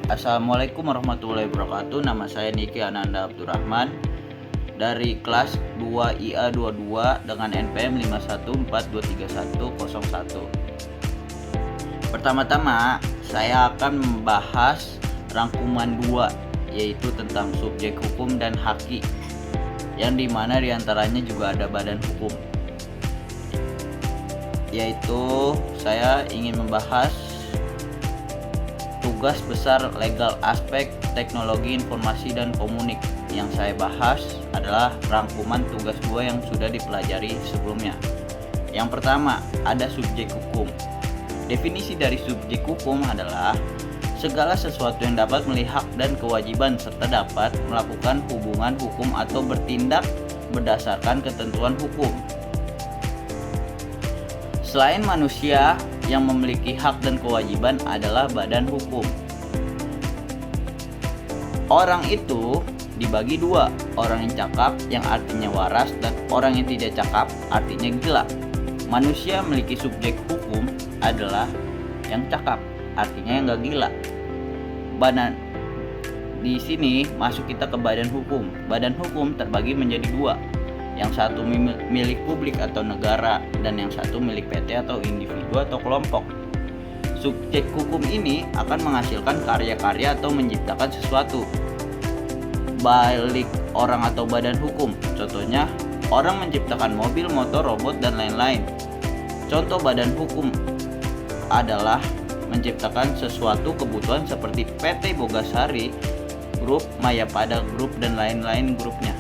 Assalamualaikum warahmatullahi wabarakatuh. Nama saya Niki Ananda Abdurrahman dari kelas 2 IA 22 dengan NPM 514231101. Pertama-tama saya akan membahas rangkuman 2, yaitu tentang subjek hukum dan haki, yang dimana diantaranya juga ada badan hukum. Yaitu saya ingin membahas tugas besar legal aspek teknologi informasi dan komunik. Yang saya bahas adalah rangkuman tugas 2 yang sudah dipelajari sebelumnya. Yang pertama, ada subjek hukum. Definisi dari subjek hukum adalah segala sesuatu yang dapat melihat dan kewajiban serta dapat melakukan hubungan hukum atau bertindak berdasarkan ketentuan hukum. Selain manusia, yang memiliki hak dan kewajiban adalah badan hukum. Orang itu dibagi dua, orang yang cakap yang artinya waras dan orang yang tidak cakap artinya gila. Manusia memiliki subjek hukum adalah yang cakap, artinya yang gak gila. Di sini masuk kita ke badan hukum. Badan hukum terbagi menjadi dua. Yang satu milik publik atau negara dan yang satu milik PT atau individu atau kelompok. Subjek hukum ini akan menghasilkan karya-karya atau menciptakan sesuatu. Balik orang atau badan hukum. Contohnya, orang menciptakan mobil, motor, robot, dan lain-lain. Contoh badan hukum adalah menciptakan sesuatu kebutuhan seperti PT Bogasari Group, Mayapada Group, dan lain-lain grupnya.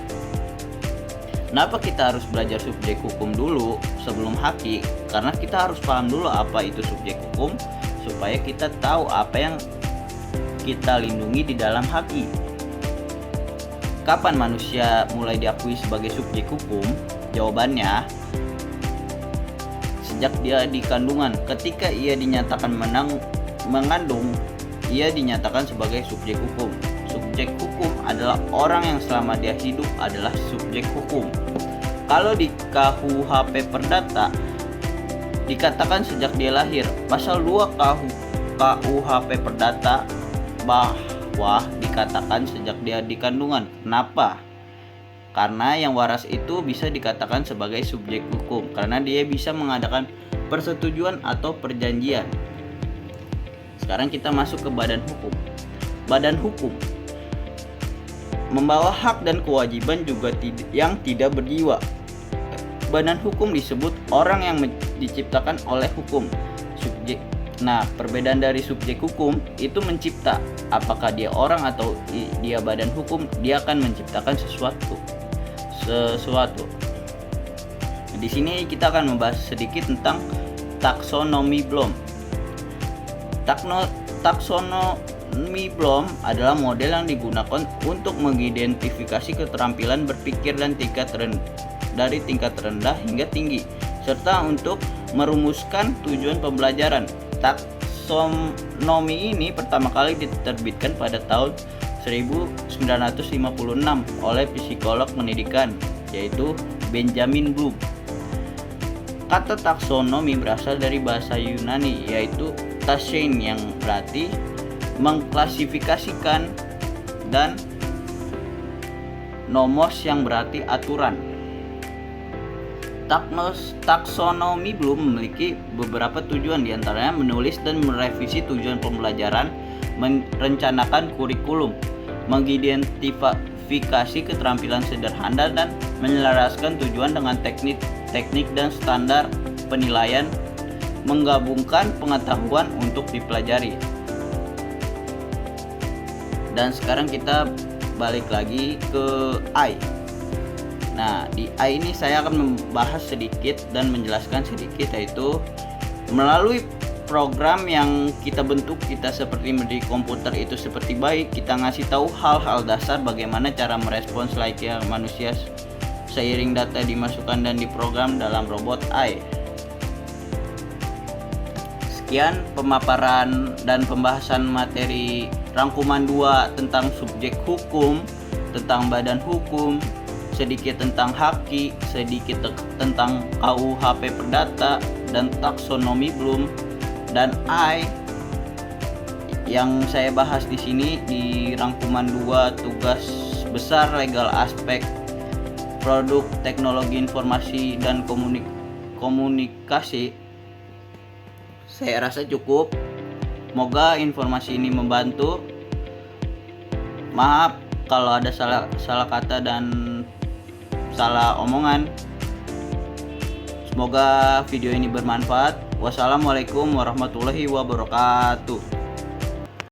Kenapa kita harus belajar subjek hukum dulu sebelum haki? Karena kita harus paham dulu apa itu subjek hukum supaya kita tahu apa yang kita lindungi di dalam haki. Kapan manusia mulai diakui sebagai subjek hukum? Jawabannya, sejak dia di kandungan. Ketika ia dinyatakan mengandung, ia dinyatakan sebagai subjek hukum. Subjek hukum adalah orang yang selama dia hidup adalah subjek hukum. Kalau di KUHP Perdata dikatakan sejak dia lahir. Pasal 2 KUHP Perdata bahwa dikatakan sejak dia di kandungan. Kenapa? Karena yang waras itu bisa dikatakan sebagai subjek hukum karena dia bisa mengadakan persetujuan atau perjanjian. Sekarang kita masuk ke badan hukum. Badan hukum membawa hak dan kewajiban juga yang tidak berjiwa. Badan hukum disebut orang yang diciptakan oleh hukum. Perbedaan dari subjek hukum itu mencipta. Apakah dia orang atau dia badan hukum, dia akan menciptakan sesuatu. Di sini kita akan membahas sedikit tentang taksonomi Bloom. Taksonomi Bloom adalah model yang digunakan untuk mengidentifikasi keterampilan berpikir dan dari tingkat rendah hingga tinggi, serta untuk merumuskan tujuan pembelajaran. Taksonomi ini pertama kali diterbitkan pada tahun 1956 oleh psikolog pendidikan, yaitu Benjamin Bloom. Kata taksonomi berasal dari bahasa Yunani, yaitu tasein, yang berarti mengklasifikasikan, dan nomos yang berarti aturan. Taksonomi Bloom memiliki beberapa tujuan, diantaranya menulis dan merevisi tujuan pembelajaran, merencanakan kurikulum, mengidentifikasi keterampilan sederhana, dan menyelaraskan tujuan dengan teknik dan standar penilaian, menggabungkan pengetahuan untuk dipelajari. Dan sekarang kita balik lagi ke I. Nah, di I ini saya akan membahas sedikit dan menjelaskan sedikit, yaitu melalui program yang kita bentuk, kita seperti di komputer itu seperti bayi, kita ngasih tahu hal-hal dasar bagaimana cara merespons layaknya manusia seiring data dimasukkan dan diprogram dalam robot I. Sekian pemaparan dan pembahasan materi rangkuman 2 tentang subjek hukum, tentang badan hukum, sedikit tentang haki, sedikit tentang KUHP Perdata dan taksonomi Bloom dan I. Yang saya bahas di sini di rangkuman 2 tugas besar legal aspek produk teknologi informasi dan komunikasi, saya rasa cukup. Semoga informasi ini membantu. Maaf kalau ada salah kata dan salah omongan. Semoga video ini bermanfaat. Wassalamualaikum warahmatullahi wabarakatuh.